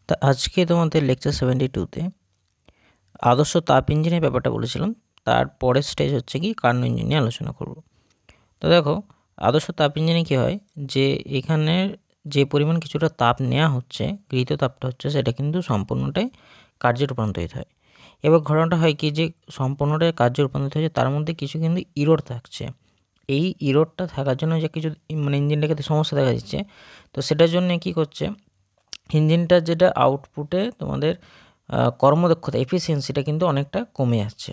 তা আজকে তোমাদের লেকচার 72তে আদর্শ তাপ ইঞ্জিনের ব্যাপারটা বলেছিলাম। তার পরের স্টেজ হচ্ছে কি কার্নো ইঞ্জিন নিয়ে আলোচনা করব। তো দেখো, আদর্শ তাপ ইঞ্জিনে কী হয় যে এখানের যে পরিমাণ কিছুটা তাপ নেওয়া হচ্ছে, গৃহীত তাপটা হচ্ছে, সেটা কিন্তু সম্পূর্ণটাই কার্যে রূপান্তরিত হয়। এবার ঘটনাটা হয় কি যে সম্পূর্ণটাই কার্যে রূপান্তরিত হয়েছে, তার মধ্যে কিছু কিন্তু ইরোর থাকছে। এই ইরোরটা থাকার জন্য যে কিছু ইঞ্জিনটাকে সমস্যা দেখা দিচ্ছে, তো সেটার জন্য কী করছে, ইঞ্জিনটার যেটা আউটপুটে তোমাদের কর্মদক্ষতা এফিসিয়েন্সিটা কিন্তু অনেকটা কমে যাচ্ছে।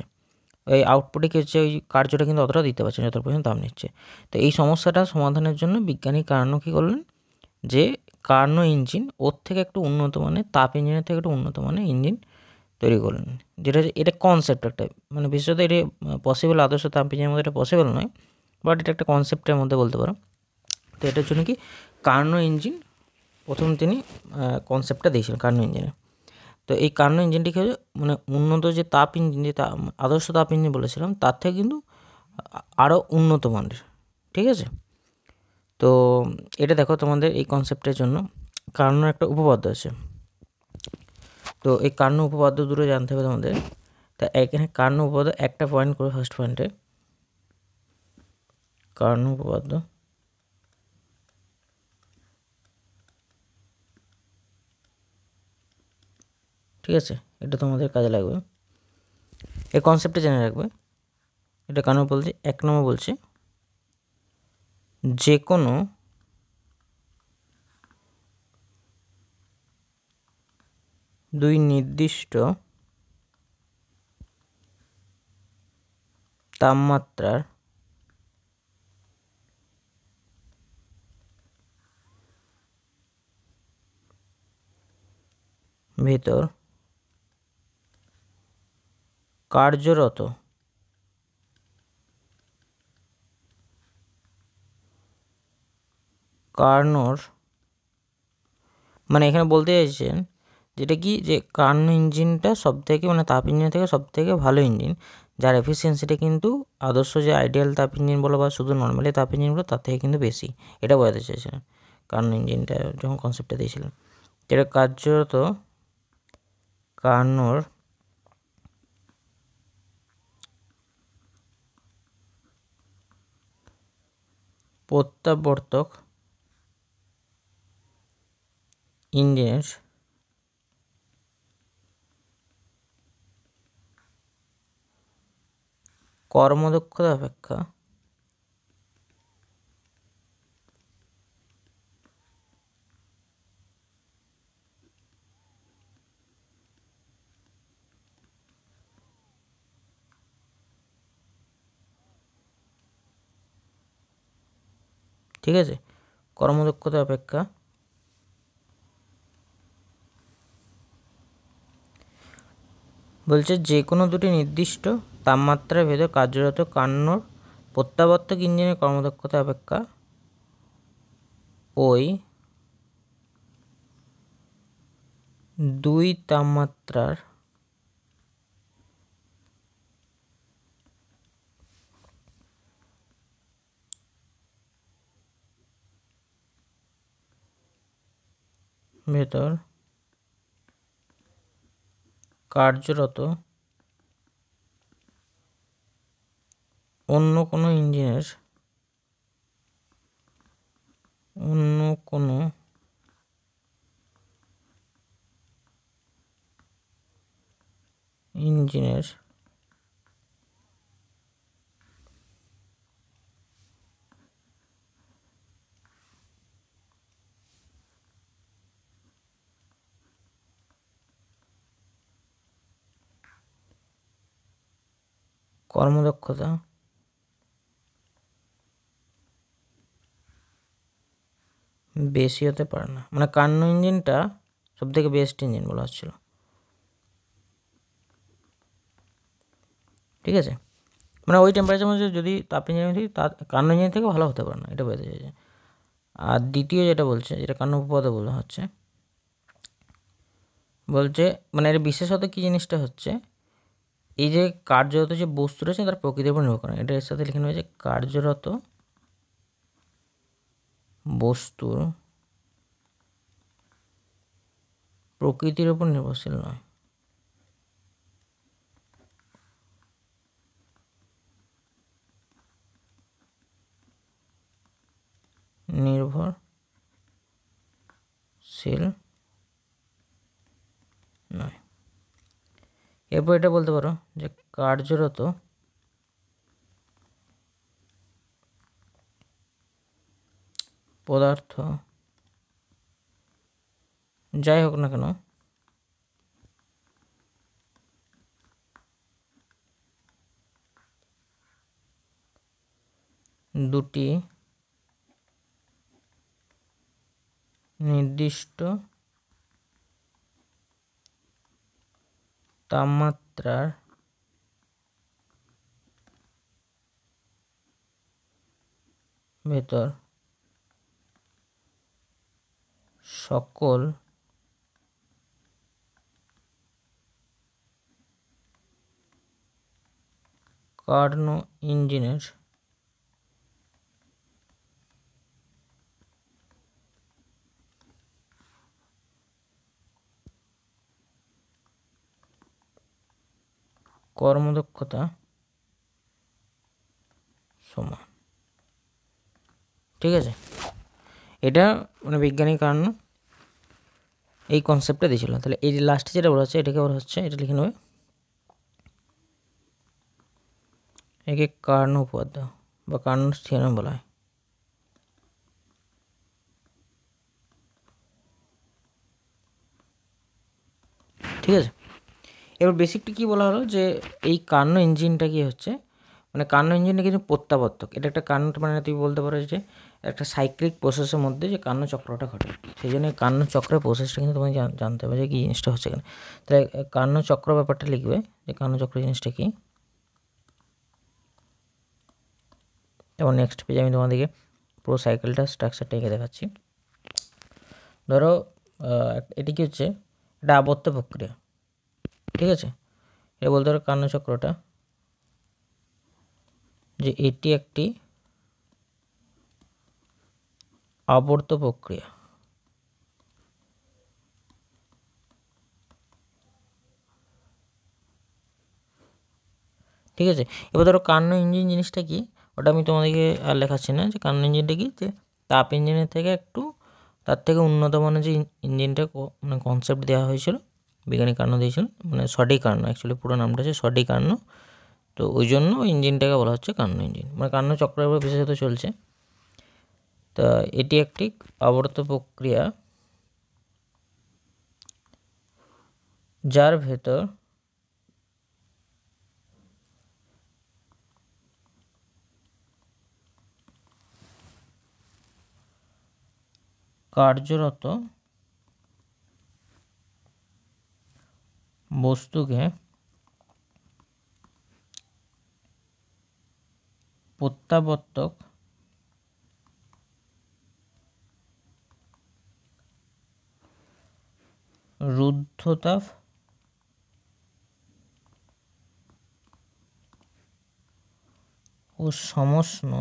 ওই আউটপুটে কী হচ্ছে, ওই কার্যটা কিন্তু অতটা দিতে পারছে না যত পর্যন্ত দাম নিচ্ছে। তো এই সমস্যাটা সমাধানের জন্য বিজ্ঞানী কার্নো কী করলেন, যে কার্নো ইঞ্জিন ওর থেকে একটু উন্নত মানের, তাপ ইঞ্জিনের থেকে একটু উন্নত মানের ইঞ্জিন তৈরি করলেন। যেটা এটা কনসেপ্ট একটা, মানে বিশেষত এটা পসিবল, আদর্শ তাপ ইঞ্জিনের মধ্যে এটা পসিবল নয়, বাট এটা একটা কনসেপ্টের মধ্যে বলতে পারো। তো এটার জন্য কি কার্নো ইঞ্জিন প্রথম তিনি কনসেপ্টটা দিয়েছিলেন কার্নো ইঞ্জিনে। তো এই কার্নো ইঞ্জিনটিকে মানে উন্নত যে তাপ ইঞ্জিন, যে আদর্শ তাপ ইঞ্জিন বলেছিলাম, তার থেকে কিন্তু আরও উন্নত মানের। ঠিক আছে, তো এটা দেখো তোমাদের এই কনসেপ্টের জন্য কার্নোর একটা উপপাদ্য আছে। তো এই কার্নো উপপাদ্য দুটো জানতে হবে তোমাদের। তা এখানে কার্নো উপপাদ্য একটা পয়েন্ট করে, ফার্স্ট পয়েন্টে কার্নো উপপাদ্য, ঠিক আছে, এটা তোমাদের কাজে লাগবে। এই কনসেপ্টটা জেনে রাখবে। এটা কার্নো বলছে, এক নম্বর বলছে যে কোনো দুই নির্দিষ্ট তাপমাত্রার ভেতর কার্যরত কার্নোর, মানে এখানে বলতে চাইছেন যেটা কি, যে কার্নো ইঞ্জিনটা সবথেকে, মানে তাপ ইঞ্জিন থেকে সবথেকে ভালো ইঞ্জিন, যার এফিসিয়েন্সিটা কিন্তু আদর্শ যে আইডিয়াল তাপ ইঞ্জিন বলো বা শুধু নর্মালি তাপ ইঞ্জিনগুলো তার থেকে কিন্তু বেশি। এটা বোঝাতে চাইছিলেন কার্নো ইঞ্জিনটা যখন কনসেপ্টটা দিয়েছিলেন। এটা কার্যরত কার্নোর প্রত্যাবর্তক ইঞ্জিনের কর্মদক্ষতা অপেক্ষা ঠিক আছে, কর্মদক্ষতা অপেক্ষা বলছে যে কোনো দুটি নির্দিষ্ট তাপমাত্রার ভেতর কার্যরত কার্নোর প্রত্যাবর্তক ইঞ্জিনের কর্মদক্ষতা অপেক্ষা ওই দুই তাপমাত্রার ভেতর কার্যরত অন্য কোনো ইঞ্জিনের কর্মদক্ষতা বেশি হতে পারে না। মানে কার্নো ইঞ্জিনটা সবথেকে বেস্ট ইঞ্জিন বলা হচ্ছিল। ঠিক আছে, মানে ওই টেম্পারেচার মধ্যে যদি তাপ ইঞ্জিন থেকে কার্নো ইঞ্জিন থেকে ভালো হতে পারে না, এটা বোঝাতে চাইছে। আর দ্বিতীয় যেটা বলছে, যেটা কার্নো উপপাদ্য বলা হচ্ছে, বলছে মানে এর বিশেষত কী জিনিসটা হচ্ছে, এই যে কার্যরত যে বস্তু রয়েছে তার প্রকৃতির উপর নির্ভর করে। এটা এর সাথে লিখে নেওয়া, কার্যরত বস্তুর প্রকৃতির উপর নির্ভরশীল নয়। নির্ভরশীল নয়। এরপর এটা বলতে পারো যে কার্যরত পদার্থ যাই হোক না কেন দুটি নির্দিষ্ট তাপমাত্রার ভেতর সকল কার্নো ইঞ্জিনের কর্মদক্ষতা সমান। ঠিক আছে, এটা মানে বৈজ্ঞানিক কারণ এই কনসেপ্টটা দিয়েছিল। তাহলে এই লাস্টে যেটা বলা হচ্ছে এটাকে বলা হচ্ছে, এটা লিখে নেবে, একে কার্নো উপপাদ্য বা কার্নোস থিওরেম বলা হয়। ঠিক আছে, এবার বেসিকটা কী বলা হলো যে এই কার্নো ইঞ্জিনটা কি হচ্ছে, মানে কার্নো ইঞ্জিনটা কিন্তু প্রত্যাবর্তক। এটা একটা কার্নো মানে তুমি বলতে পারো যে একটা সাইক্লিক প্রসেসের মধ্যে যে কার্নো চক্রটা ঘটে, সেই জন্য কার্নো চক্রের প্রসেসটা কিন্তু তোমাকে জানতে হবে যে কী জিনিসটা হচ্ছে এখানে। তাহলে কার্নো চক্র ব্যাপারটা লিখবে যে কার্নো চক্র জিনিসটা কী। এবং নেক্সট পেজে আমি তোমাদেরকে পুরো সাইকেলটা স্ট্রাকচারটা এঁকে দেখাচ্ছি। ধরো এটি কি হচ্ছে, এটা আবর্ত প্রক্রিয়া। ঠিক আছে, এটা বলতে পারো কার্নো চক্রটা যে এটি একটি আবর্ত প্রক্রিয়া। ঠিক আছে, এবার ধরো কার্নো ইঞ্জিন জিনিসটা কি, ওটা আমি তোমাদেরকে আর লেখাচ্ছি না। যে কার্নো ইঞ্জিনটা কি, যে তাপ ইঞ্জিনের থেকে একটু তার থেকে উন্নত মানের যে ইঞ্জিনটা মানে কনসেপ্ট দেওয়া হয়েছিল, বৈজ্ঞানিক কার্নো দিয়েছিল, মানে সঠিক কার্নো, অ্যাকচুয়ালি পুরো নামটা হচ্ছে সঠিক কার্নো। তো ওই জন্য ওই ইঞ্জিনটাকে বলা হচ্ছে কার্নো ইঞ্জিন, মানে কার্নো চক্রের উপর বিশেষত চলছে। তা এটি একটি আবর্ত প্রক্রিয়া যার ভেতর কার্যরত বস্তুকে প্রত্যাবর্তক রুদ্ধতাপ ও সমষ্ণ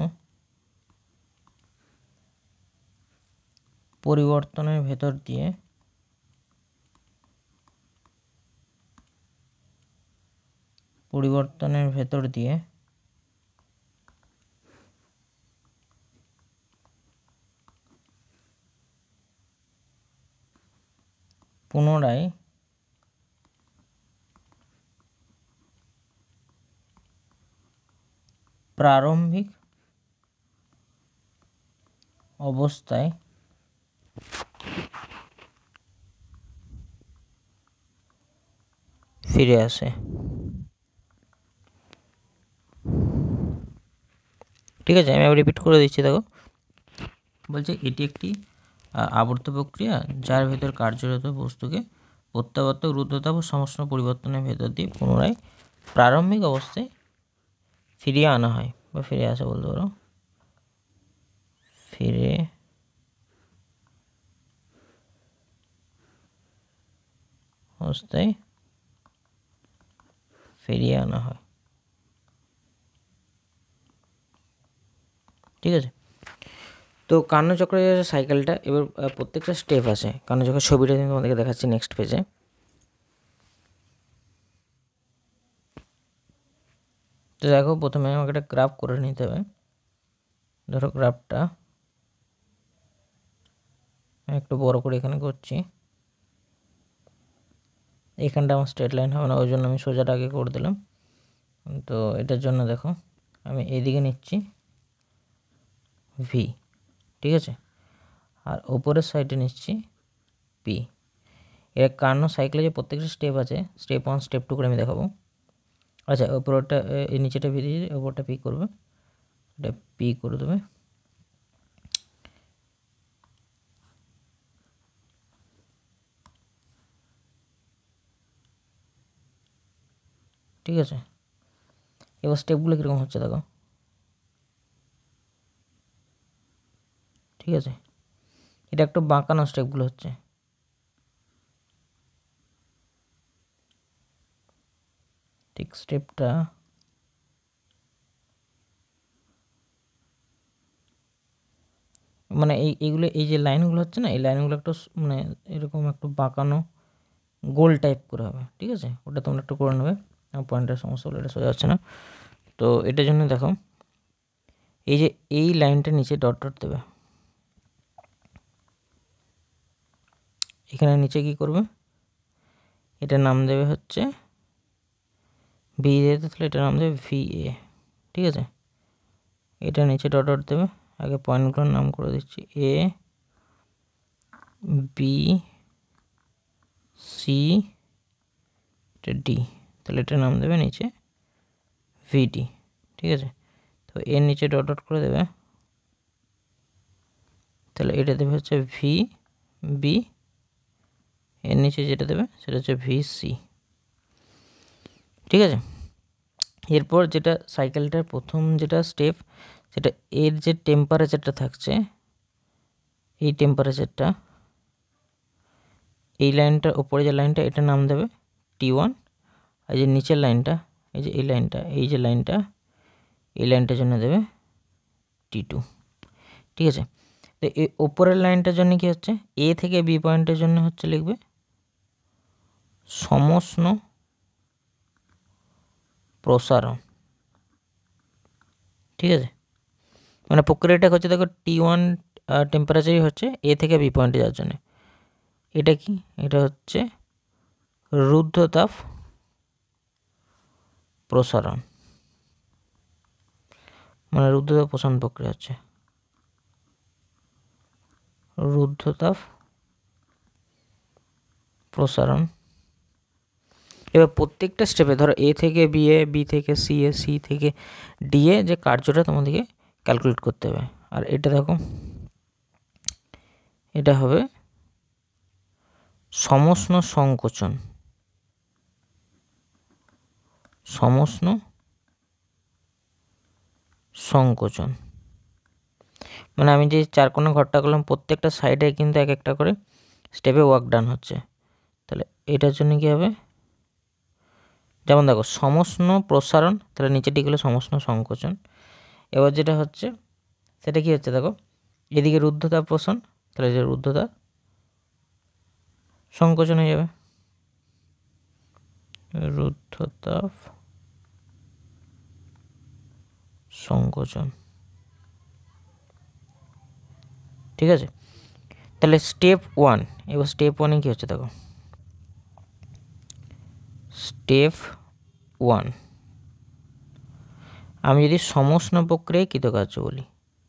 পরিবর্তনের ভেতর দিয়ে পুনরায় প্রারম্ভিক অবস্থায় ফিরে আসে। ঠিক আছে, আমি আবার রিপিট করে দিচ্ছি। দেখো বলছে এটি একটি আবর্ত প্রক্রিয়া যার ভেতর কার্যরত বস্তুকে প্রত্যাবর্তক রুদ্ধতাপ ও সমষ্ণ পরিবর্তনের ভেতর দিয়ে পুনরায় প্রারম্ভিক অবস্থায় ফিরিয়ে আনা হয়, বা ফিরে আসা বলতে পারো, ফিরে অবস্থায় ফিরিয়ে আনা হয়। ঠিক আছে, তো কার্নোচক্রের যে সাইকেলটা, এবার প্রত্যেকটা স্টেপ আছে। কার্নোচক্রের ছবিটা আমি তোমাদেরকে দেখাচ্ছি নেক্সট পেজে। তো দেখো, প্রথমে আমাকে একটা গ্রাফ করে নিতে হবে। ধরো গ্রাফটা একটু বড় করে এখানে করছি। এখানটা আমার স্ট্রেট লাইন হবে না, ওই জন্য আমি সোজাটা আগে করে দিলাম। তো এটার জন্য দেখো আমি এইদিকে নিচ্ছি ভি, ঠিক আছে, আর ওপরের সাইডে নিচ্ছি পি। এর কার্নো সাইকেলে যে প্রত্যেকটা স্টেপ আছে, স্টেপ 1 স্টেপ 2 করে আমি দেখাবো। আচ্ছা, ওপরটা এই নিচেটা ভি দিয়ে ওপরটা পি করবে, এটা পি করে দেবে। ঠিক আছে, এবার স্টেপগুলো কীরকম হচ্ছে দেখো। ঠিক আছে, এটা একটু বাঁকানো স্টেপগুলো হচ্ছে। ঠিক স্টেপটা মানে এইগুলো, এই যে লাইনগুলো হচ্ছে না, এই লাইনগুলো একটু মানে এরকম একটু বাঁকানো গোল টাইপ করে হবে। ঠিক আছে, ওটা তোমরা একটু করে নেবে। আমার পয়েন্টের সমস্যা হলো, এটা সোজা যাচ্ছে না। তো এটার জন্য দেখো, এই যে এই লাইনটা নিচে ডট ডট দেবে। এখানে নিচে কি করবে, এটার নাম দেবে হচ্ছে ভি দিয়ে, তাহলে এটার নাম দেবে ভি এ। ঠিক আছে, এটা নিচে ডট ডট দেবে। আগে পয়েন্টগুলোর নাম করে দিচ্ছি এ বি সি, এটা ডি, তাহলে এটার নাম দেবে নিচে ভিডি। ঠিক আছে, তো এর নিচে ডট ডট করে দেবে, তাহলে এটা দেবে হচ্ছে ভি বি, এর নিচে যেটা দেবে সেটা হচ্ছে ভি সি। ঠিক আছে, এরপর যেটা সাইকেলটার প্রথম যেটা স্টেপ, সেটা এর যে টেম্পারেচারটা থাকছে, এই টেম্পারেচারটা, এই লাইনটার ওপরে যে লাইনটা, এটা নাম দেবে T1। আর যে নিচের লাইনটা, এই যে এই লাইনটা, এই যে লাইনটা, এই লাইনটার জন্য দেবে T2। ঠিক আছে, তো এই ওপরের লাইনটার জন্য কি হচ্ছে, এ থেকে বি পয়েন্টের জন্য হচ্ছে লিখবে সমষ্ণ প্রসারণ। ঠিক আছে, মানে প্রক্রিয়াটা হচ্ছে দেখো, T1 টেম্পারেচারই হচ্ছে এ থেকে বি পয়েন্টে যাওয়ার জন্য। এটা কি, এটা হচ্ছে রুদ্ধতাপ প্রসারণ, মানে রুদ্ধতাপ প্রসারণ প্রক্রিয়া হচ্ছে রুদ্ধতাপ প্রসারণ। এবার প্রত্যেকটা স্টেপে ধরো এ থেকে বি এ, বি থেকে সি এ, সি থেকে ডি এ যে কার্যটা তোমাদেরকে ক্যালকুলেট করতে হবে। আর এটা দেখো, এটা হবে সমষ্ণ সংকোচন, সমষ্ণ সংকোচন, মানে আমি যে চারকোনা ঘরটা করলাম, প্রত্যেকটা সাইডে কিন্তু এক একটা করে স্টেপে ওয়ার্ক ডান হচ্ছে। তাহলে এটার জন্য কী হবে, যেমন দেখো সমষ্ণ প্রসারণ, তাহলে নিচেটি গেলে সমষ্ণ সংকোচন। এবার যেটা হচ্ছে সেটা কি হচ্ছে দেখো, এদিকে রুদ্ধতাপ প্রসারণ, তাহলে যে রুদ্ধতাপ সংকোচন হয়ে যাবে, রুদ্ধতাপ সংকোচন। ঠিক আছে, তাহলে স্টেপ 1, এবার স্টেপ 1-এ কী হচ্ছে দেখো, স্টেপ 1 আমি যদি সমষ্ণ প্রক্রিয়ায় কৃতকার্য বলি,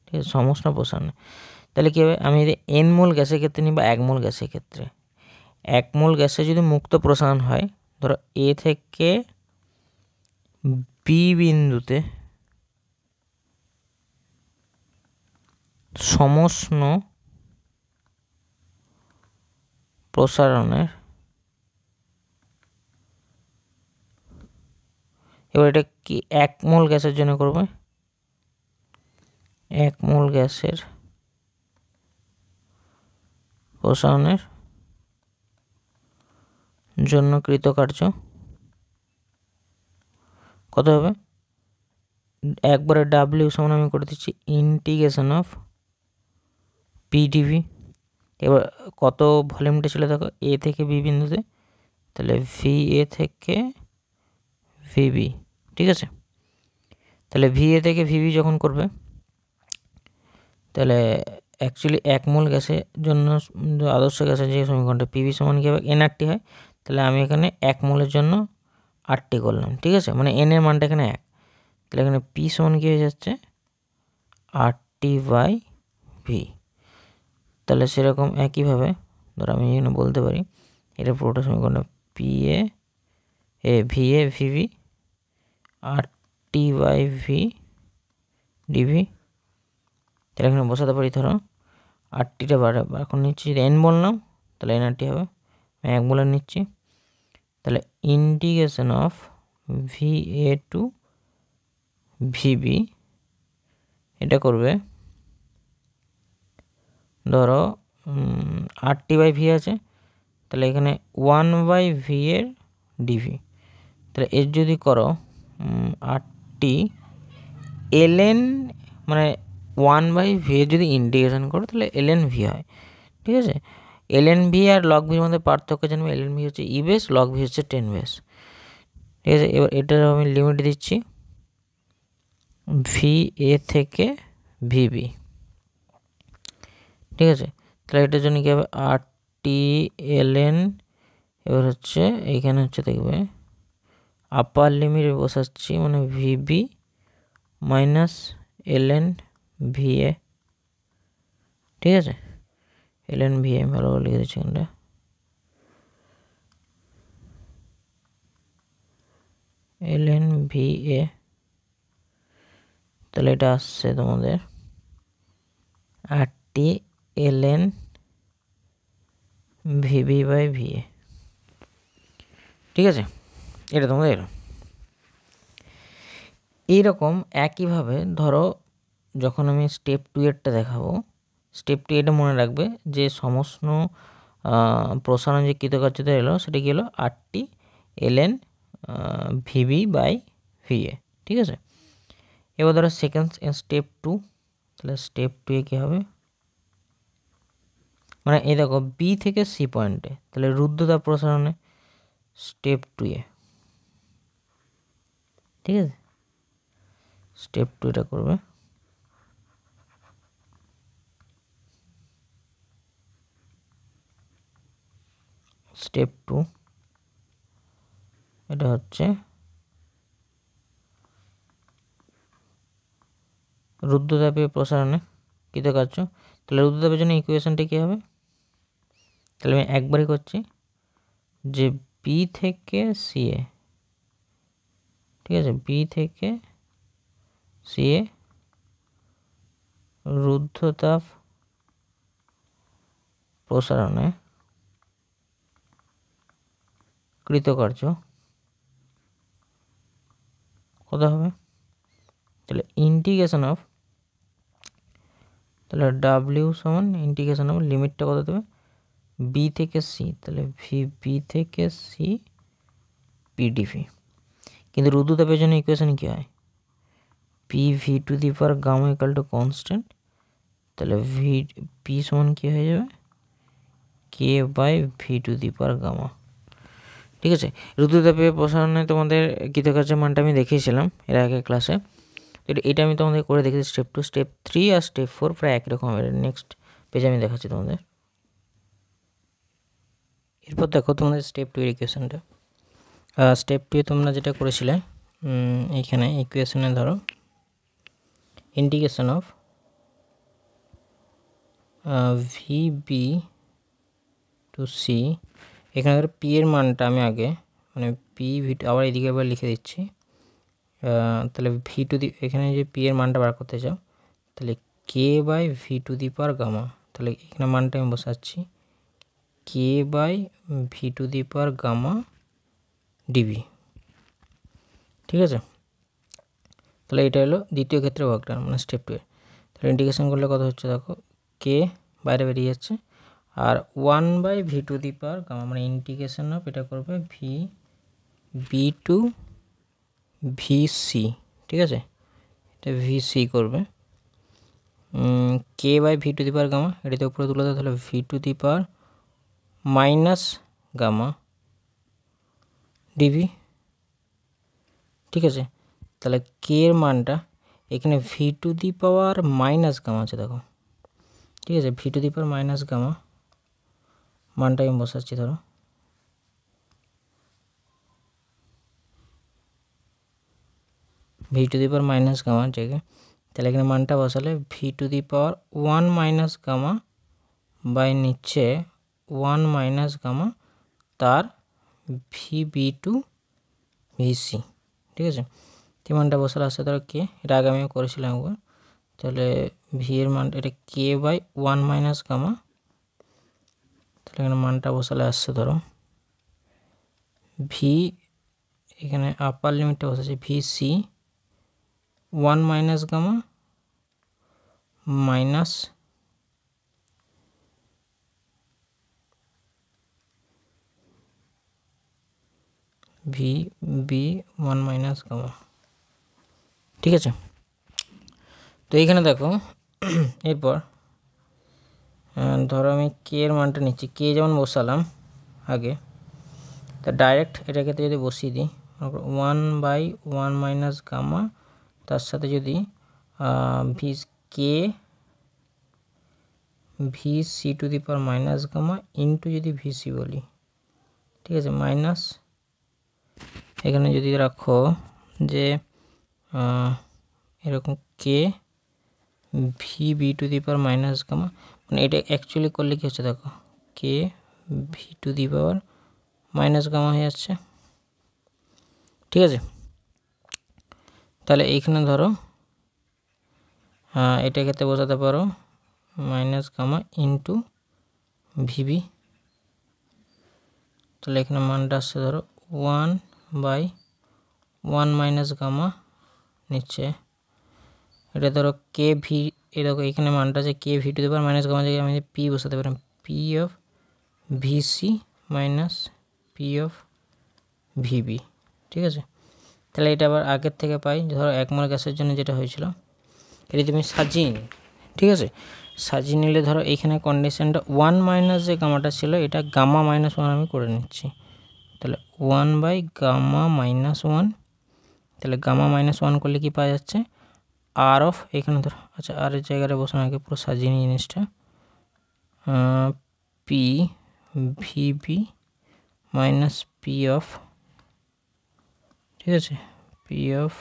ঠিক আছে, সমষ্ণ প্রসারণে, তাহলে কী হবে, আমি যদি এন মোল গ্যাসের ক্ষেত্রে নিই বা 1 মোল গ্যাসের ক্ষেত্রে, 1 মোল গ্যাসে যদি মুক্ত প্রসারণ হয়, ধরো এ থেকে বি বিন্দুতে সমষ্ণ প্রসারণের, এবার এটা কি 1 মোল গ্যাসের জন্য করবে, 1 মোল গ্যাসের প্রসারণের জন্য কৃতকার্য কত হবে, একবারে ডাব্লিউ সমান আমি করে দিচ্ছি ইন্টিগ্রেশন অফ পি ডিভি। এবার কত ভলিউমটা ছিল দেখো, এ থেকে বি বিন্দুতে, তাহলে ভি এ থেকে ভিবি, ঠিক আছে। তাহলে ভি এ থেকে ভিবি যখন করবে, তাহলে অ্যাকচুয়ালি 1 মোল গ্যাসের জন্য আদর্শ গ্যাসের যে সমীকরণটা পিভি সমান কী হবে, এনআরটি হয়। তাহলে আমি এখানে 1 মোলের জন্য আরটি করলাম, ঠিক আছে, মানে এন এর মানটা এখানে 1। তাহলে এখানে পি সমান কী হয়ে যাচ্ছে, আরটি বাই ভি। তাহলে সেরকম একইভাবে ধরো আমি এখানে বলতে পারি এটা পুরোটা সমীকরণটা P A V A VV RT by V DV. তাহলে এখানে বসাতে পারি, ধরো আরটিটা এখন নিচ্ছি, যদি এন বললাম তাহলে এনআরটি হবে, আমি 1 মোলের নিচ্ছি। তাহলে integration of V A to VB এটা করবে, ধরো আরটি বাই ভি আছে, তাহলে এখানে 1 বাই ভি এর ডিভি। তাহলে এর যদি করো আরটি এলএন, মানে 1 বাই ভি এর যদি ইন্টিগ্রেশন করো তাহলে এলএন ভি হয়, ঠিক আছে। এলএন ভি আর লগ ভির মধ্যে পার্থক্য জানবে, এলএন ভি হচ্ছে ই বেস, লগ ভি হচ্ছে 10 বেস, ঠিক আছে। এবার এটার আমি লিমিট দিচ্ছি ভি এ থেকে ভিবি, ঠিক আছে। তাহলে এটার জন্য কী হবে, আরটি এলএন, এবার হচ্ছে এইখানে হচ্ছে দেখবে আপার লিমিট বসাচ্ছি, মানে ভিবি মাইনাস এলএন ভিএ, ঠিক আছে। এলএন ভিএ ভালো লিখে দিচ্ছি এখানটা, এলএন ভিএ। তাহলে এটা আসছে তোমাদের RT LN VB by VA, ঠিক আছে। এটা তোমাদের এলো। এইরকম একইভাবে ধরো যখন আমি স্টেপ 2 এরটা দেখাবো, স্টেপ 2 এটা মনে রাখবে যে সমস্ত প্রসারণ যে কৃতকার্যতা এলো সেটা কি হলো, RT LN VB by VA, ঠিক আছে। এবার ধরো সেকেন্ড স্টেপ 2, তাহলে স্টেপ 2 এ কী হবে, মানে এই দেখো বি থেকে সি পয়েন্টে, তাহলে রুদ্ধতাপ প্রসারণে স্টেপ 2 এ, ঠিক আছে। স্টেপ 2 এটা করবে, স্টেপ 2 এটা হচ্ছে রুদ্ধতাপীয় প্রসারণে কৃতকার্য। তাহলে রুদ্ধতাপের জন্য ইকুয়েশনটা কী হবে, তাহলে আমি একবারই করছি যে বি থেকে সি এ, ঠিক আছে, বি থেকে সি এ রুদ্ধতাপ প্রসারণে কৃতকার্য কত হবে, তাহলে ইন্টিগ্রেশন অফ, তাহলে ডাব্লিউ সমান ইন্টিগ্রেশন অফ লিমিটটা কত দেবে, বি থেকে সি, তাহলে ভি বি থেকে সি পিডিভি। কিন্তু রুদ্ধতাপের জন্য ইকুয়েশন কী হয়, P V to the power gamma equal to constant, তাহলে ভি পি সমান কী হয়ে যাবে, K by V to the power gamma, ঠিক আছে। রুদ্ধতাপীয় প্রসারণে তোমাদের কৃতকার্যের মানটা আমি দেখিয়েছিলাম এর আগে ক্লাসে, এটা আমি তোমাদের করে দেখেছি স্টেপ 2, স্টেপ 3 আর স্টেপ 4 প্রায় একই রকম হবে। নেক্সট পেজে আমি দেখাচ্ছি তোমাদের। এরপর দেখো তোমাদের স্টেপ 2 এর ইকুয়েশনটা। স্টেপ 2 তোমরা যেটা করেছিলে এইখানে ইকুয়েশনে ধরো integration of VB to C, এখানে ধরো পি এর মানটা আমি আগে মানে পি ভি আবার এদিকে আবার লিখে দিচ্ছি, তাহলে ভি টু দি, এখানে যে পি এর মানটা বার করতে চাও তাহলে K by V to the power gamma, তাহলে এখানে মানটা আমি বসাচ্ছি K by V to the power gamma DV, ঠিক আছে। তাহলে এটা হলো দ্বিতীয় ক্ষেত্রে ওয়ার্ক ডান, মানে স্টেপ 2 এর। তাহলে ইন্টিগ্রেশন করলে কত হচ্ছে দেখো, কে বাইরে বেরিয়ে যাচ্ছে আর 1 by V to the power gamma, মানে ইন্টিগ্রেশন অফ এটা করবে V B to V C, ঠিক আছে, এটা ভি সি করবে K by V to the power gamma, এটাতে উপরে তুলে দেয়, তাহলে V to the power minus gamma DV. ঠিক আছে, তাহলে কে এর মানটা এখানে V to the power minus gamma আছে দেখো। ঠিক আছে, V to the power minus gamma মানটা আমি বসাচ্ছি, ধরো V to the power minus gamma জায়গায়, তাহলে এখানে মানটা বসালে V to the power 1 minus gamma by নিচে 1 মাইনাস গামা তার ভি বি টু ভিসি। ঠিক আছে, এই মানটা বসালে আসছে ধরো কে, এটা আগে আমি করেছিলাম একবার, তাহলে ভি এর মানটা এটা কে বাই 1 মাইনাস গামা, তাহলে এখানে মানটা বসালে আসছে ধরো ভি, এখানে আপার লিমিটটা বসাচ্ছি V C 1 minus gamma minus V B 1 minus gamma. ঠিক আছে, তো এইখানে দেখো এরপর ধরো আমি কে এর মানটা নিচ্ছি, কে যেমন বসালাম আগে, তা ডাইরেক্ট এটাকে যদি বসিয়ে দিই 1 বাই 1 মাইনাস গামা, তার সাথে যদি V K V C to the power minus gamma into যদি ভিসি বলি। ঠিক আছে, মাইনাস এখানে যদি রাখো যে এরকম K V B to the power minus gamma, মানে এটা অ্যাকচুয়ালি করলে কী হচ্ছে দেখো, K V to the power minus gamma হয়ে যাচ্ছে। ঠিক আছে, তাহলে এইখানে ধরো এটা ক্ষেত্রে বোঝাতে পারো মাইনাস গামা ইন্টু ভিবি, তাহলে এখানে মানটা আসছে ধরো 1 বাই 1 মাইনাস গামা নিচ্ছে, এটা ধরো কে ভি, এই দেখো এখানে মানটা আছে K V to the power minus gamma জায়গায় আমি পি বসাতে পারি, P of VC minus P of VB. ঠিক আছে, তাহলে এটা আবার আগের থেকে পাই, ধরো 1 মোল গ্যাসের জন্য যেটা হয়েছিল এটা তুমি সাজিয়ে নিই। ঠিক আছে, সাজিয়ে নিলে ধরো এইখানে কন্ডিশনটা 1 মাইনাস যে গামাটা ছিল এটা গামা মাইনাস 1 আমি করে নিচ্ছি, তাহলে 1 বাই গামা মাইনাস 1, তাহলে গামা মাইনাস 1 করলে কি পাওয়া যাচ্ছে আর অফ, এখানে ধরো আচ্ছা আর এর জায়গাটা বসানো আগে পুরো সাজিয়ে নিই জিনিসটা, P VB minus P of, ঠিক আছে, পি অফ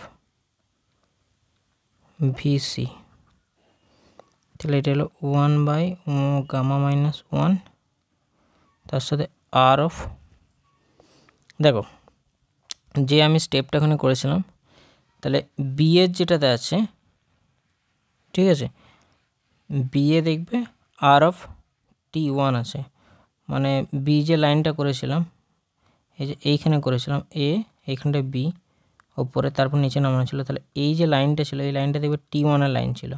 ভিসি, তাহলে এটা হলো 1 বাই গামা মাইনাস 1 তার সাথে আর অফ, দেখো যে আমি স্টেপটা ওখানে করেছিলাম, তাহলে বি এর যেটাতে আছে, ঠিক আছে, বি এ দেখবে আর অফ টি ওয়ান আছে, মানে বি যে লাইনটা করেছিলাম এই যে এইখানে করেছিলাম এ, এইখানটা বি ওপরে, তারপর নিচে নামানো ছিল, তাহলে এই যে লাইনটা ছিল এই লাইনটা দেখবে টি ওয়ানের লাইন ছিল।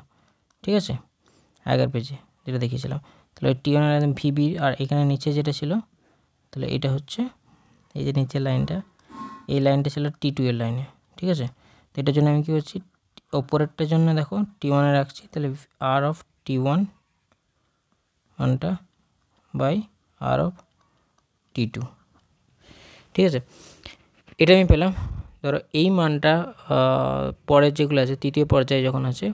ঠিক আছে, আগের পেজে যেটা দেখিয়েছিলাম, তাহলে ওই টি ওয়ানের লাইন ভিবি, আর এখানে নিচে যেটা ছিল তাহলে এটা হচ্ছে এই যে নিচের লাইনটা, এই লাইনটা ছিল টি টু এর লাইনে। ঠিক আছে, তো এটার জন্য আমি কী করছি ওপরেরটার জন্য দেখো টি ওয়ানে রাখছি, তাহলে আর অফ টি ওয়ান ওয়ানটা by R of T two. ঠিক আছে, এটা আমি পেলাম। ধরো এই মানটা পরের যেগুলো আছে তৃতীয় পর্যায়ে যখন আছে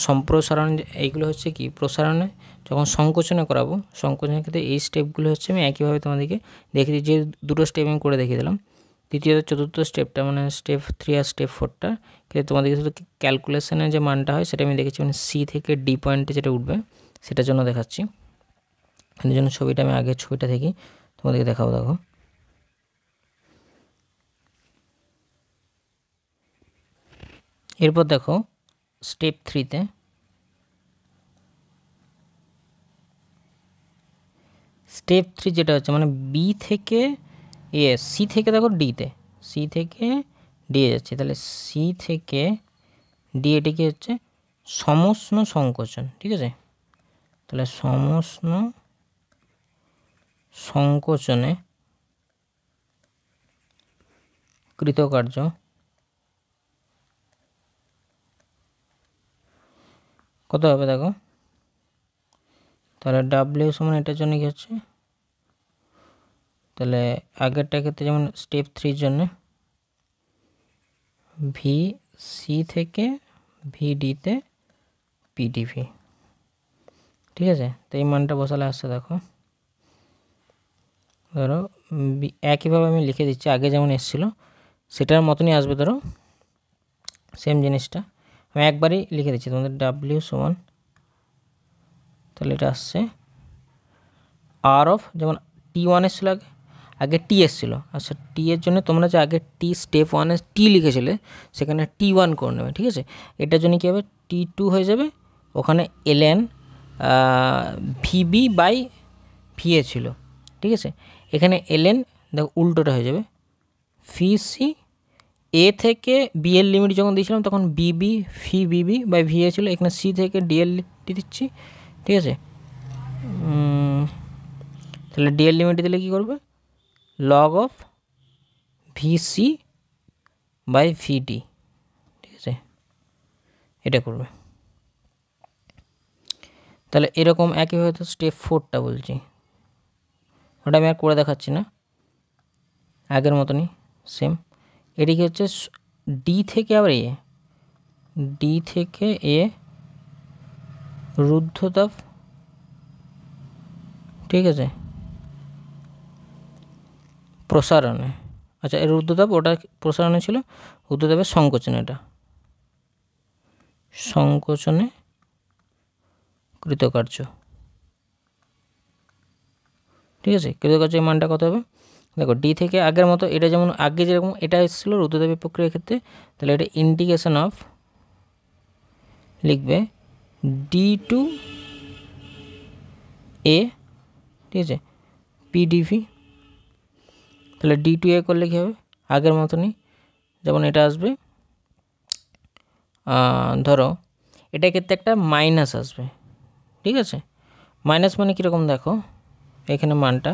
সম্প্রসারণ, এইগুলো হচ্ছে কি প্রসারণে যখন সংকোচনে করাবো, সংকোচনের ক্ষেত্রে এই স্টেপগুলো হচ্ছে আমি একইভাবে তোমাদেরকে দেখে দিই, যে দুটো স্টেপ আমি করে দেখিয়ে দিলাম, তৃতীয় চতুর্থ স্টেপটা মানে স্টেপ 3 আর স্টেপ 4টা কিন্তু তোমাদেরকে শুধু ক্যালকুলেশনের যে মানটা হয় সেটা আমি দেখেছি, মানে সি থেকে ডি পয়েন্টে যেটা উঠবে সেটার জন্য দেখাচ্ছি। এর জন্য ছবিটা আমি আগের ছবিটা থেকে তোমাদেরকে দেখাবো। দেখো এরপর দেখো স্টেপ 3তে স্টেপ 3 যেটা হচ্ছে মানে বি থেকে সি থেকে দেখো ডিতে, সি থেকে ডি যাচ্ছে, তাহলে সি থেকে ডি এটি কি হচ্ছে সমষ্ণ সংকোচন। ঠিক আছে, তাহলে সমষ্ণ সংকোচনে কৃতকার্য কত হবে দেখো, তাহলে ডাব্লিউ সমান এটার জন্য কি হচ্ছে, তাহলে আগেরটা ক্ষেত্রে যেমন স্টেপ 3 জন্য ভি সি থেকে ভিডিতে পিডিভি, ঠিক আছে। তো এই মানটা বসালে আসছে দেখো, ধরো একইভাবে আমি লিখে দিচ্ছি, আগে যেমন এসেছিলো সেটার মতনই আসবে, ধরো সেম জিনিসটা আমি একবারই লিখে দিচ্ছি তোমাদের, ডাব্লিউ সমান তাহলে এটা আসছে আর অফ, যেমন T1 এসেছিল আগে টি এসেছিলো, আচ্ছা টি এর জন্য তোমরা যে আগে টি স্টেপ 1-এ টি লিখেছিলে সেখানে T1 করে নেবে, ঠিক আছে। এটার জন্য কী হবে, T2 হয়ে যাবে, ওখানে ln ভিবি বাই ভিএ ছিল, ঠিক আছে। এখানে ln দেখো উল্টোটা হয়ে যাবে, ভিসি এ থেকে বি এর লিমিট যখন দিয়েছিলাম তখন বিবি ভি বিবি বাই ভিএ ছিল, এখানে সি থেকে ডিএল দিচ্ছি, ঠিক আছে। তাহলে ডিএল লিমিট দিলে কী করবে, লগ অফ ভিসি বাই ভিডি, ঠিক আছে, এটা করবে। তাহলে এরকম একইভাবে তো স্টেপ 4টা বলছি, ওটা আমি আর করে দেখাচ্ছি না, আগের মতনই সেম। এটি কি হচ্ছে ডি থেকে আবার এ, ডি থেকে এ রুদ্ধতাপ, ঠিক আছে, প্রসারণে, আচ্ছা এর রুদ্ধতাপ ওটা প্রসারণে ছিল, রুদ্ধতাপের সংকোচনে, এটা সংকোচনে কৃতকার্য, ঠিক আছে। কৃতকার্য এই মানটা কত হবে দেখো, ডি থেকে আগের মতো, এটা যেমন আগে যেরকম এটা এসেছিলো রুদ্ধতাপের প্রক্রিয়ার ক্ষেত্রে, তাহলে এটা ইন্টিগ্রেশন অফ লিখবে ডি টু এ, ঠিক আছে, পিডিভি। তাহলে ডি টু এ করলে কী হবে, আগের মতনই যেমন এটা আসবে, ধরো এটার ক্ষেত্রে একটা মাইনাস আসবে, ঠিক আছে। মাইনাস মানে কীরকম দেখো, এখানে মানটা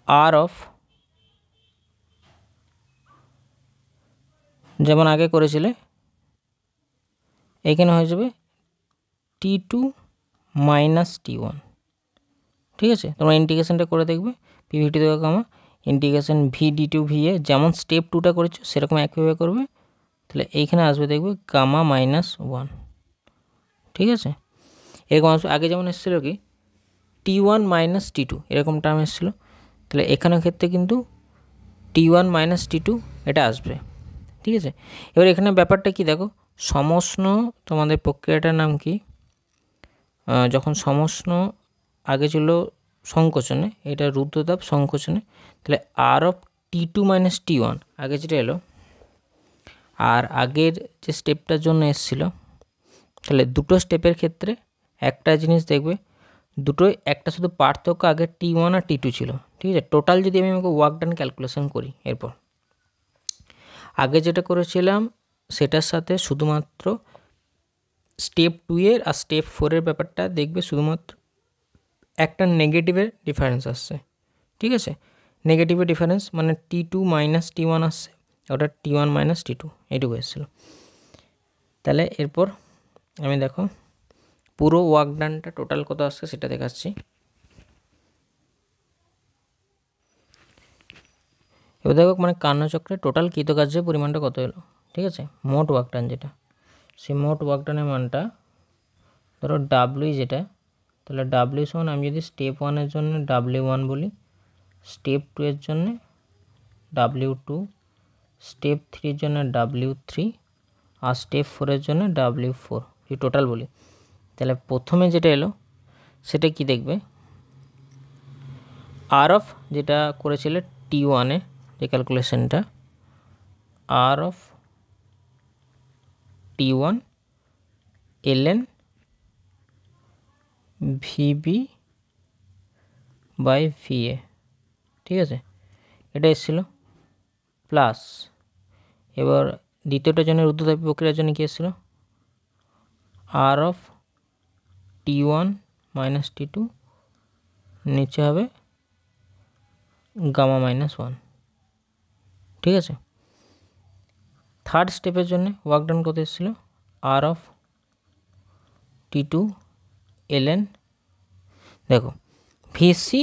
আর অফ, যেমন আগে করেছিলে এখানে হয়ে যাবে T2 মাইনাস T1, ঠিক আছে। তোমরা ইন্টিগ্রেশনটা করে দেখবে, পিভিটি থেকে comma integration V D to V A, যেমন স্টেপ 2টা করেছো সেরকম একইভাবে করবে, তাহলে এইখানে আসবে দেখবে গামা মাইনাস 1, ঠিক আছে। এরকম আসবে, আগে যেমন এসেছিলো কি T1 মাইনাস T2 এরকম টার্ম এসেছিলো, তাহলে এখানের ক্ষেত্রে কিন্তু T1 মাইনাস T2 এটা আসবে, ঠিক আছে। এবার এখানে ব্যাপারটা কি দেখো, সমষ্ণ তোমাদের প্রক্রিয়াটার নাম কি, যখন সমষ্ণ আগে ছিল সংকোচনে, এটা রুদ্ধতাপ সংকোচনে, তাহলে R of T2 minus T1 আগে যেটা এলো, আর আগের যে স্টেপটার জন্য এসেছিলো, তাহলে দুটো স্টেপের ক্ষেত্রে একটা জিনিস দেখবে, দুটোই একটা শুধু পার্থক্য আগে T1 আর T2 ছিল, ঠিক আছে। টোটাল যদি আমি আমাকে ওয়ার্ক ডান ক্যালকুলেশন করি, এরপর আগে যেটা করেছিলাম সেটার সাথে শুধুমাত্র স্টেপ 2 এর আর স্টেপ 4 এর ব্যাপারটা দেখবে, শুধুমাত্র একটা নেগেটিভের ডিফারেন্স আসছে, ঠিক আছে। নেগেটিভের ডিফারেন্স মানে T2 মাইনাস T1 আসছে, ওটা T1 মাইনাস T2 এইটুকু এসেছিলো। তাহলে এরপর আমি দেখো পুরো ওয়ার্ক ডানটা টোটাল কত আসছে সেটা দেখাচ্ছি। এবার দেখো মানে কার্যচক্রে টোটাল কৃতকার্যের পরিমাণটা কত এলো, ঠিক আছে, মোট ওয়ার্ক ডান যেটা, সেই মোট ওয়ার্ক ডানের মানটা ধরো ডাব্লিউ যেটা, তাহলে ডাব্লিউ সমান আমি যদি স্টেপ 1-এর জন্য W1 বলি, স্টেপ 2 এর জন্য W2, স্টেপ 3 এর জন্য W3 আর স্টেপ 4 এর জন্য W4 এই টোটাল বলি। তাহলে প্রথমে যেটা এলো সেটা কি দেখবে, আর অফ যেটা করেছিলে T1-এ যে ক্যালকুলেশনটা, R of T1 ln VB by VA, ঠিক আছে, এটা এসেছিলো প্লাস, এবার দ্বিতীয়টার জন্য রুদ্ধতাপী প্রক্রিয়ার জন্য কী এসেছিলো, আর অফ T1 মাইনাস T2 নিচে হবে গামা মাইনাস 1, ঠিক আছে। থার্ড স্টেপের জন্য ওয়ার্ক ডান কত এসেছিলো আর অফ T2 ln দেখো ভিসি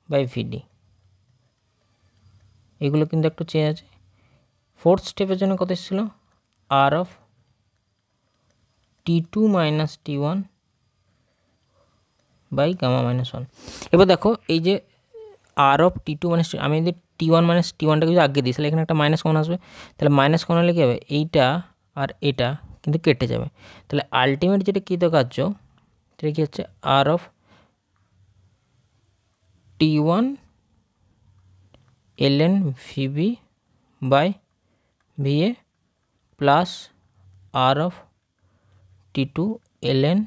বাই ভিডি, এগুলো কিন্তু একটু চেঞ্জ আছে। ফোর্থ স্টেপের জন্য কত এসেছিল R of T2 minus T1 by gamma minus 1। এবার দেখো এই যে আর অফ T2 মাইনাস আমি যদি T1 মাইনাস T1টাকে যদি আগে দিই তাহলে এখানে একটা মাইনাস কমন আসবে, তাহলে মাইনাস কমন হলে কী হবে এইটা আর এটা কিন্তু কেটে যাবে, তাহলে আলটিমেট যেটা কৃতকার্য সেটা কী হচ্ছে R of T1 ln VB by VA plus R of T2 ln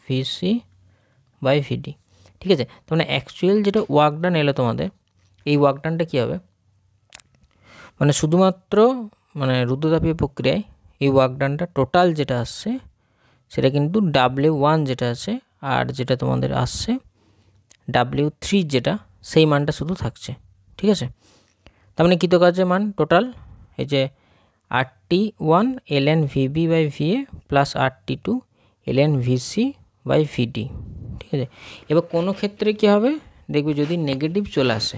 VC by VD। ঠিক আছে, তো মানে অ্যাকচুয়াল যেটা ওয়ার্ক ডান এলো তোমাদের, এই ওয়ার্ক ডানটা কী হবে মানে শুধুমাত্র মানে রুদ্রতাপীয় প্রক্রিয়ায় এই ওয়ার্ক ডানটা টোটাল যেটা আসছে সেটা কিন্তু W1 যেটা আছে আর যেটা তোমাদের আসছে W3 যেটা সেই মানটা শুধু থাকছে। ঠিক আছে, তার মানে কৃতকার্যের মান টোটাল এই যে RT1 ln VB by VA plus RT2 ln VC by VD। ঠিক আছে, এবার কোনো ক্ষেত্রে কী হবে দেখবে যদি নেগেটিভ চলে আসে,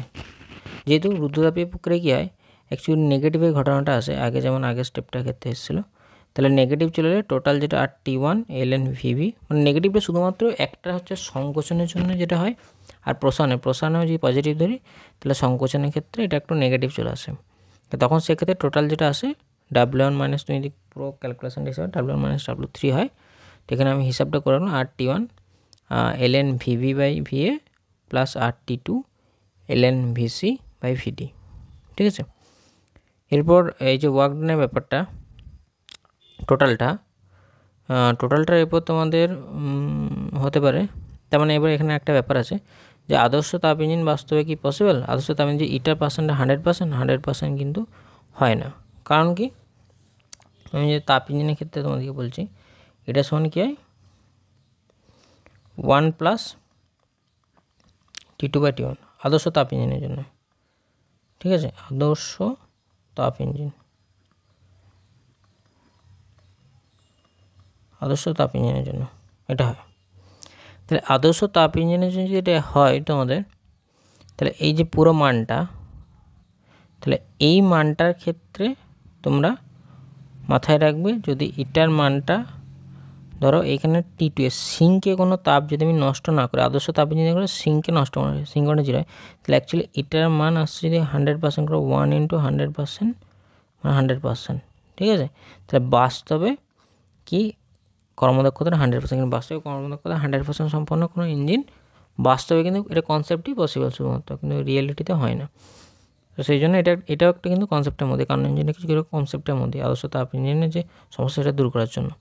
যেহেতু রুদ্রতাপীয় প্রক্রিয়া কী হয় অ্যাকচুয়ালি নেগেটিভের ঘটনাটা আসে আগে, যেমন আগের স্টেপটার ক্ষেত্রে এসেছিলো, তাহলে নেগেটিভ চলে এলে টোটাল যেটা RT1 ln VB মানে নেগেটিভটা শুধুমাত্র একটা হচ্ছে সংকোচনের জন্য যেটা হয়, আর প্রসারণেও যদি পজিটিভ ধরি তাহলে সংকোচনের ক্ষেত্রে এটা একটু নেগেটিভ চলে আসে, তখন সেক্ষেত্রে টোটাল যেটা আসে W1 মাইনাস তুমি যদি পুরো ক্যালকুলেশনটা হিসাবে W1 মাইনাস W3 হয়, তো এখানে আমি হিসাবটা করে নেব RT1 ln VB by VA plus RT2 ln VC by VD। ঠিক আছে, এরপর এই যে ওয়ার্ক ডানের ব্যাপারটা টোটালটার এরপর তোমাদের হতে পারে, তার মানে এবার এখানে একটা ব্যাপার আছে যে আদর্শ তাপ ইঞ্জিন বাস্তবে কি পসিবল, আদর্শ তাপ ইঞ্জিন ইটার পার্সেন্টে 100% কিন্তু হয় না। কারণ কি আমি যে তাপ ইঞ্জিনের ক্ষেত্রে তোমাদেরকে বলছি এটা সমান কি হয় 1 প্লাস T2 বাই T1 আদর্শ তাপ ইঞ্জিনের জন্য। ঠিক আছে, আদর্শ তাপ ইঞ্জিন জন্য এটা হয়, তাহলে আদর্শ তাপ ইঞ্জিনের জন্য যদি এটা হয় তোমাদের, তাহলে এই যে পুরো মানটা, তাহলে এই মানটার ক্ষেত্রে তোমরা মাথায় রাখবে যদি এটার মানটা ধরো এখানে T2 এর সিঙ্কে কোনো তাপ যদি আমি নষ্ট না করি, আদর্শ তাপ ইঞ্জিন করে সিঙ্কে নষ্ট করে সিঙ্ক করে জিরো হয়, তাহলে অ্যাকচুয়ালি এটার মান আসছে যদি 100% করে 1 × 100% মানে 100%। ঠিক আছে, তাহলে বাস্তবে কি কর্মদক্ষতা 100%, কিন্তু বাস্তবে কর্মদক্ষতা 100% সম্পন্ন কোনো ইঞ্জিন বাস্তবে কিন্তু এটা কনসেপ্টই পসিবল শুধুমাত্র, কিন্তু রিয়েলিটিতে হয় না। তো সেই জন্য এটাও একটা কিন্তু কনসেপ্টের মধ্যে, কারণ ইঞ্জিনের কিছু কিছু কনসেপ্টের মধ্যে আদর্শ তাপ ইঞ্জিনের যে সমস্যাটা দূর করার জন্য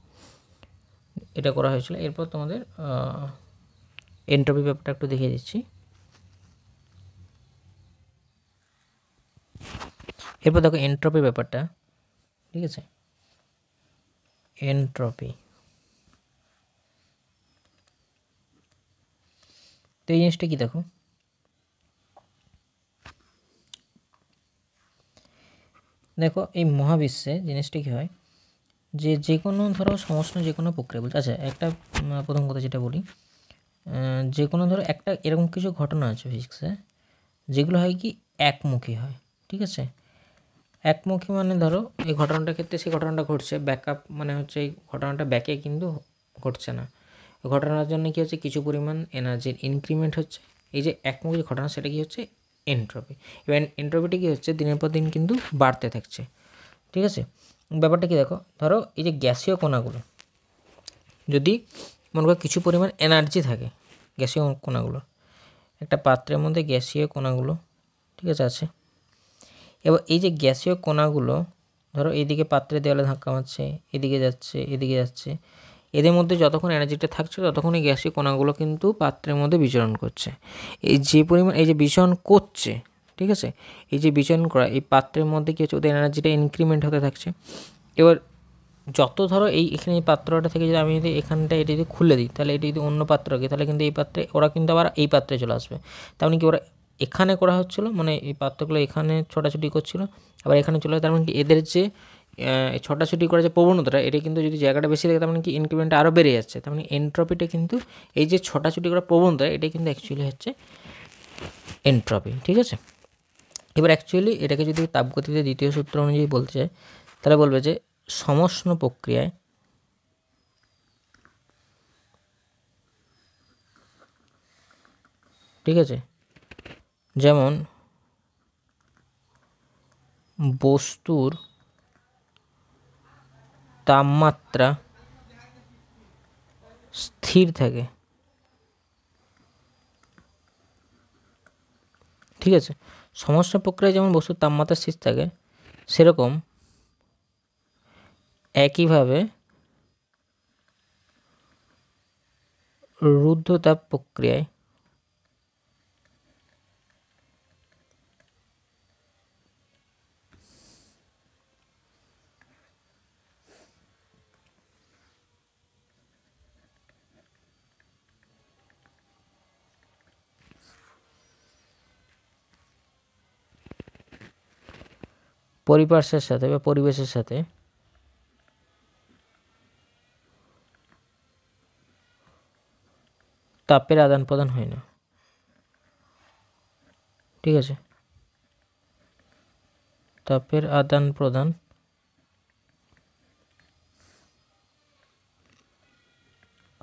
এটা করা হয়েছিল। এরপর তোমাদের এন্ট্রপি ব্যাপারটা একটু দেখিয়ে দিচ্ছি। এরপর দেখো এন্ট্রপি ব্যাপারটা, ঠিক আছে, এন্ট্রপি তো এই জিনিসটা কি দেখো এই মহাবিশ্বে জিনিসটা কী হয় যে কোনো ধরো সমস্ত যে কোনো প্রক্রিয়া বলছে। আচ্ছা একটা প্রথম কথা যেটা বলি, যে কোনো ধরো একটা এরকম কিছু ঘটনা আছে ফিজিক্সে যেগুলো হয় কি একমুখী হয়। ঠিক আছে, একমুখী মানে ধরো এই ঘটনাটার ক্ষেত্রে সেই ঘটনাটা ঘটছে, ব্যাকআপ মানে হচ্ছে এই ঘটনাটা ব্যাকে কিন্তু ঘটছে না, ঘটনার জন্য কী হচ্ছে কিছু পরিমাণ এনার্জির ইনক্রিমেন্ট হচ্ছে। এই যে একমুখী ঘটনা সেটা কী হচ্ছে এন্ট্রপি। এবার এন্ট্রপিটা কী হচ্ছে দিনের পর দিন কিন্তু বাড়তে থাকছে। ঠিক আছে, ব্যাপারটা কি দেখো ধরো এই যে গ্যাসীয় কণাগুলো যদি মনে করো কিছু পরিমাণ এনার্জি থাকে, গ্যাসীয় কণাগুলো একটা পাত্রের মধ্যে গ্যাসীয় কণাগুলো ঠিক আছে। এবার এই যে গ্যাসীয় কণাগুলো ধরো এইদিকে পাত্রের দেওয়ালে ধাক্কা মারছে, এদিকে যাচ্ছে, এদের মধ্যে যতক্ষণ এনার্জিটা থাকছে ততক্ষণ এই গ্যাসীয় কণাগুলো কিন্তু পাত্রের মধ্যে বিচরণ করছে। এই যে পরিমাণ এই যে বিচরণ করছে, ঠিক আছে, এই যে বিচরণ করা এই পাত্রের মধ্যে কী হচ্ছে ওদের এনার্জিটা ইনক্রিমেন্ট হতে থাকছে। এবার যত ধরো এখানে এই পাত্রটা থেকে যদি আমি যদি এখানটা এটা যদি খুলে দিই তাহলে এটা যদি অন্য পাত্র রাখি তাহলে কিন্তু এই পাত্রে ওরা কিন্তু আবার এই পাত্রে চলে আসবে। তার মানে কি ওরা এখানে করা হচ্ছিলো মানে এই পাত্রগুলো এখানে ছোটাছুটি করছিলো আবার এখানে চলে, তার মানে কি এদের যে ছোটাছুটি করার যে প্রবণতাটা, এটা কিন্তু যদি জায়গাটা বেশি থাকে তার মানে কি ইনক্রিমেন্টটা আরও বেড়ে যাচ্ছে। তার মানে এনট্রপিটা কিন্তু এই যে ছোটাছুটি করার প্রবণতা, এটা কিন্তু অ্যাকচুয়ালি হচ্ছে এনট্রপি। ঠিক আছে, এবার অ্যাকচুয়ালি এটাকে যদি তাপগতিতে দ্বিতীয় সূত্র অনুযায়ী বলতে চাই, তাহলে বলবে যে সমষ্ণ প্রক্রিয়ায় ঠিক আছে, যেমন বস্তুর তাপমাত্রা স্থির থাকে, ঠিক আছে, সমষ্ণ প্রক্রিয়ায় যেমন বস্তুর তাপমাত্রা স্থির থাকে, সেরকম একইভাবে রুদ্ধতাপ প্রক্রিয়ায় পরিপার্শ্বের সাথে বা পরিবেশের সাথে তাপের আদান প্রদান হয় না। ঠিক আছে, তাপের আদান প্রদান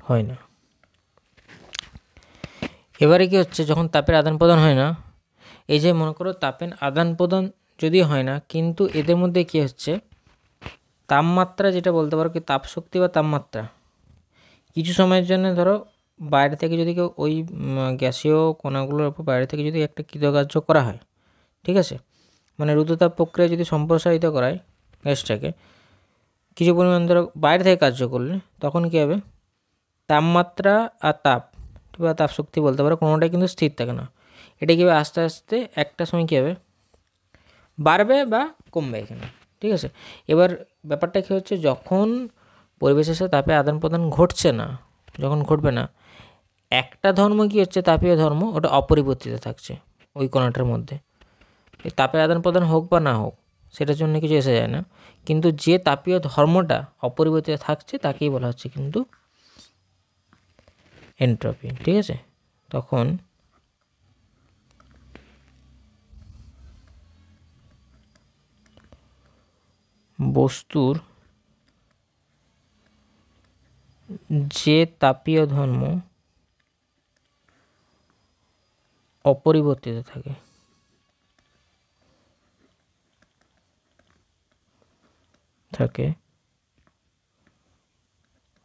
হয় না। এবারে কি হচ্ছে, যখন তাপের আদান প্রদান হয় না, এই যে মনে করো তাপের আদান প্রদান যদি হয় না, কিন্তু এদের মধ্যে কি হচ্ছে, তাপমাত্রা যেটা বলতে পারো কি তাপ শক্তি বা তাপমাত্রা কিছু সময়ের জন্য ধরো বাইরে থেকে যদি কেউ ওই গ্যাসীয় কণাগুলোর উপর বাইরে থেকে যদি একটা কৃতকার্য করা হয়, ঠিক আছে, মানে রুদ্ধতাপ প্রক্রিয়া যদি সম্প্রসারিত করায় গ্যাসটাকে কিছু পরিমাণ ধরো বাইরে থেকে কার্য করলে, তখন কী হবে, তাপমাত্রা আর তাপ বা তাপ শক্তি বলতে পারো কোনোটাই কিন্তু স্থির থাকে না। এটা কী হবে, আস্তে আস্তে একটা সময় কী হবে, বাড়বে বা কমবে এখানে। ঠিক আছে, এবার ব্যাপারটা কী হচ্ছে, যখন পরিবেশের সাথে তাপে আদান প্রদান ঘটছে না, যখন ঘটবে না, একটা ধর্ম কী হচ্ছে, তাপীয় ধর্ম, ওটা অপরিবর্তিত থাকছে ওই কণাটার মধ্যে। তাপের আদান প্রদান হোক বা না হোক সেটার জন্য কিছু এসে যায় না, কিন্তু যে তাপীয় ধর্মটা অপরিবর্তিত থাকছে তাকেই বলা হচ্ছে কিন্তু এনট্রপি। ঠিক আছে, তখন বস্তুর যে তাপীয় ধর্ম অপরিবর্তিত থাকে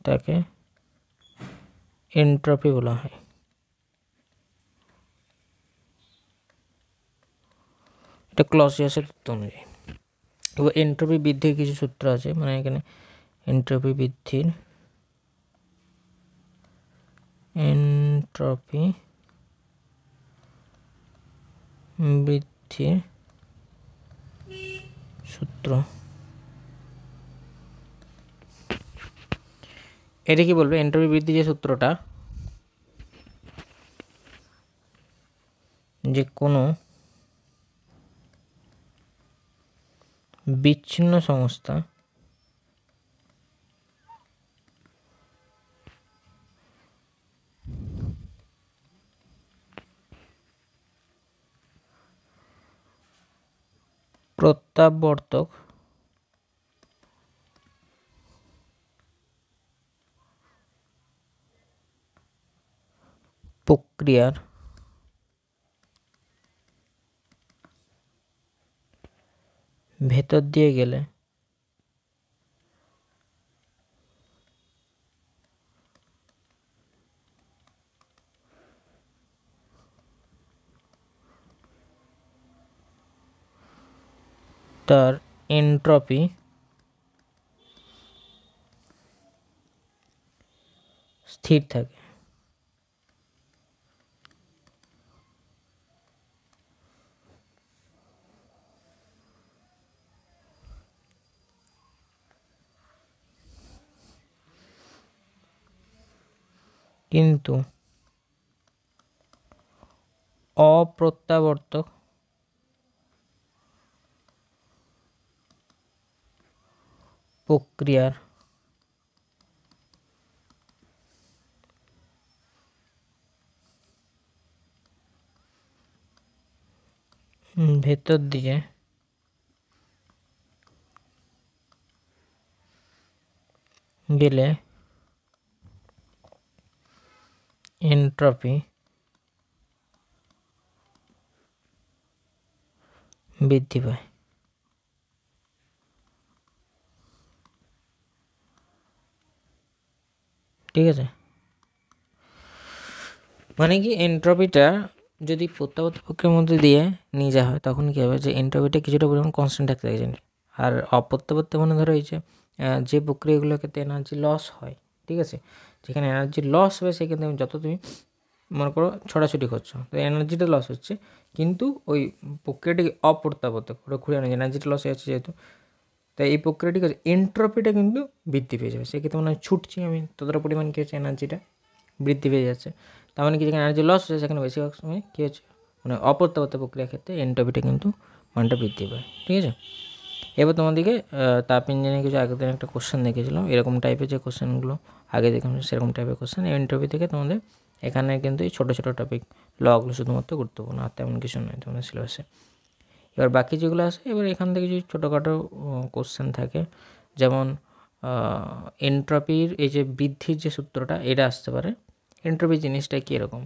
তাকে এনট্রপি বলা হয়। এটা ক্লসিয়াসের তত্ত্ব অনুযায়ী। এবার এনট্রপি বৃদ্ধির কিছু সূত্র আছে, মানে এখানে এনট্রপি বৃদ্ধির সূত্র। এটা কি বলবে, এনট্রপি বৃদ্ধি যে সূত্রটা, যে কোনো বিচ্ছিন্ন সংস্থা প্রত্যাবর্তক প্রক্রিয়ার ভেতর দিয়ে গেলে তার এনট্রপি স্থির থাকে। কিন্তু অপ্রত্যাবর্তক প্রক্রিয়ার ভেতর দিকে গেলে এনট্রপি বৃদ্ধি পায়। ঠিক আছে, মানে কি এনট্রপিটা যদি প্রত্যাবর্তী প্রক্রিয়ার মধ্যে দিয়ে নিয়ে যাওয়া হয় তখন কী হবে, যে এনট্রপিটা কিছুটা পরিমাণ কনস্ট্যান্ট থাকতে থাকে। আর অপ্রত্যাবর্তী মানে ধরো এই যে প্রক্রিয়াগুলোকে এনার্জি লস হয়, ঠিক আছে, যেখানে এনার্জি লস হবে সেখানে যত তুমি মনে করো ছড়াছড়ি করছো তো এনার্জিটা লস হচ্ছে, কিন্তু ওই প্রক্রিয়াটি অপ্রত্যাবর্ত ঘুরে আনা এনার্জিটা লস হয়ে যাচ্ছে যেহেতু, তাই এই প্রক্রিয়াটি এনট্রপিটা কিন্তু বৃদ্ধি পেয়ে যাবে। সেক্ষেত্রে মনে হয় ছুটছি আমি, ততটা পরিমাণ কী হচ্ছে, এনার্জিটা বৃদ্ধি পেয়ে যাচ্ছে। তার মানে কি, যেখানে এনার্জি লস হচ্ছে সেখানে বেশিরভাগ সময় কী হচ্ছে, মানে অপ্রত্যাবর্ত প্রক্রিয়ার ক্ষেত্রে এনট্রপিটা কিন্তু মানটা বৃদ্ধি পায়। ঠিক আছে, এবার তোমাদেরকে তাপ ইঞ্জিনের কিছু আগের দিন একটা কোশ্চেন দেখেছিলাম, এরকম টাইপের যে কোশ্চেনগুলো আগে দেখলাম সেরকম টাইপের কোশ্চেন এনট্রপি থেকে তোমাদের এখানে কিন্তু এই ছোটো ছোটো টপিক লগুলো শুধুমাত্র গুরুত্বপূর্ণ, আর তেমন কিছু নয় তোমাদের সিলেবাসে। এবার বাকি যেগুলো আছে, এবার এখান থেকে কিছু ছোটোখাটো কোশ্চেন থাকে, যেমন এনট্রপির এই যে বৃদ্ধির যে সূত্রটা এটা আসতে পারে, এনট্রপি জিনিসটা কী এরকম,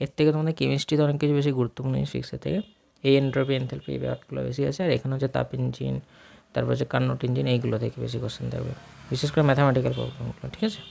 এর থেকে তোমাদের কেমিস্ট্রিতে অনেক কিছু বেশি গুরুত্বপূর্ণ ফিজিক্সের থেকে এই এনট্রপি এনথালপি এই ব্যাপারগুলো বেশি আছে। আর এখানে হচ্ছে তাপ ইঞ্জিন, তারপর হচ্ছে কার্নোট ইঞ্জিন, এইগুলো থেকে বেশি কোশ্চেন থাকবে, বিশেষ করে ম্যাথামেটিক্যাল প্রবলেমগুলো। ঠিক আছে।